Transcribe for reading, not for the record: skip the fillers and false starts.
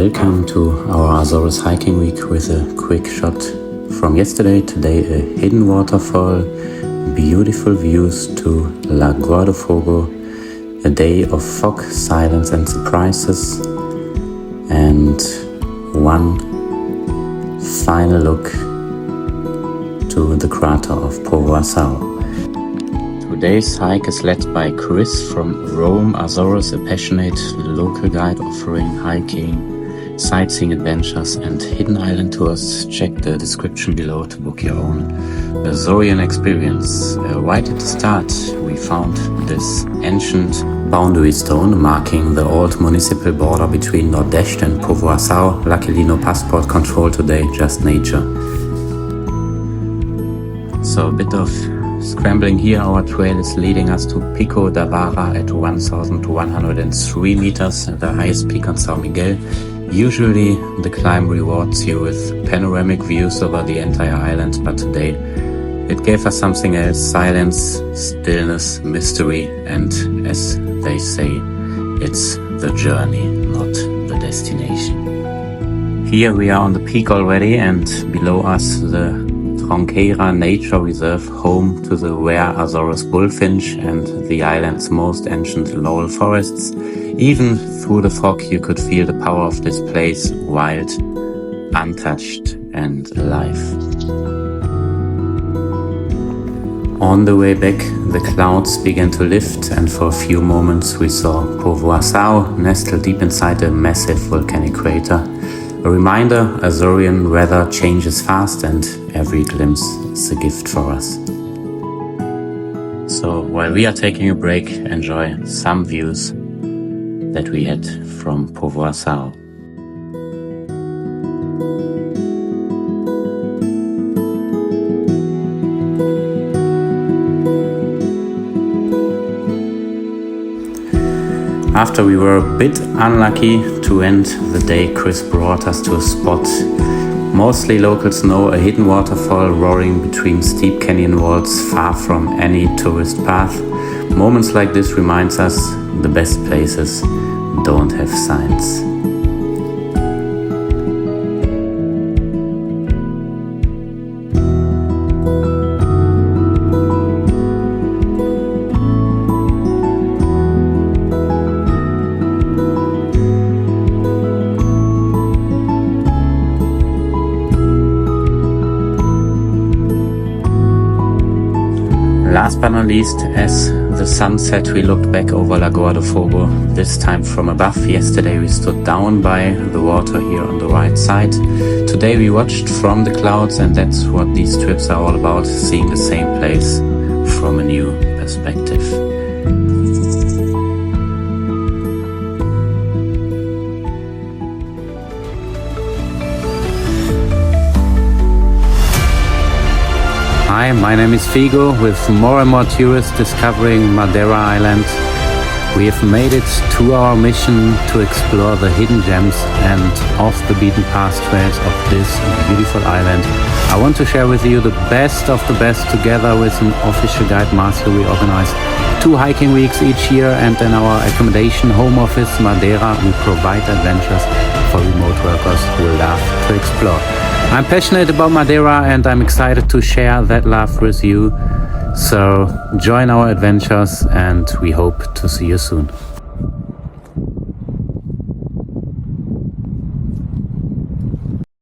Welcome to our Azores hiking week with a quick shot from yesterday. Today a hidden waterfall, beautiful views to Lagoa do Fogo, a day of fog, silence and surprises, and one final look to the crater of Povoação. Today's hike is led by Chris from Roam Azores, a passionate local guide offering hiking, sightseeing adventures and hidden island tours. Check the description below to book your own Azorian experience. Right at the start we found this ancient boundary stone marking the old municipal border between Nordeste and Povoação. Luckily no passport control today, just nature. So a bit of scrambling here. Our trail is leading us to Pico da Vara at 1,103 meters, the highest peak on São Miguel. Usually the climb rewards you with panoramic views over the entire island, but today it gave us something else: silence, stillness, mystery, and as they say, it's the journey, not the destination. Here we are on the peak already, and below us the Tronqueira Nature Reserve, home to the rare Azores bullfinch and the island's most ancient laurel forests. Even through the fog you could feel the power of this place, wild, untouched and alive. On the way back the clouds began to lift, and for a few moments we saw Povoação nestled deep inside a massive volcanic crater. A reminder, Azorian weather changes fast and every glimpse is a gift for us. So while we are taking a break, enjoy some views that we had from Povoação. After we were a bit unlucky to end the day, Chris brought us to a spot mostly locals know, a hidden waterfall roaring between steep canyon walls, far from any tourist path. Moments like this reminds us the best places don't have signs. Last but not least, as the sun set, we looked back over Lagoa do Fogo, this time from above. Yesterday we stood down by the water here on the right side. Today we watched from the clouds, and that's what these trips are all about, seeing the same place from a new perspective. Hi, my name is Figo. With more and more tourists discovering Madeira Island, we have made it to our mission to explore the hidden gems and off the beaten path trails of this beautiful island. I want to share with you the best of the best. Together with an official guide, Marcio, we organize 2 hiking weeks each year, and in our accommodation home office Madeira we provide adventures for remote workers who love to explore. I'm passionate about Madeira and I'm excited to share that love with you. So join our adventures and we hope to see you soon.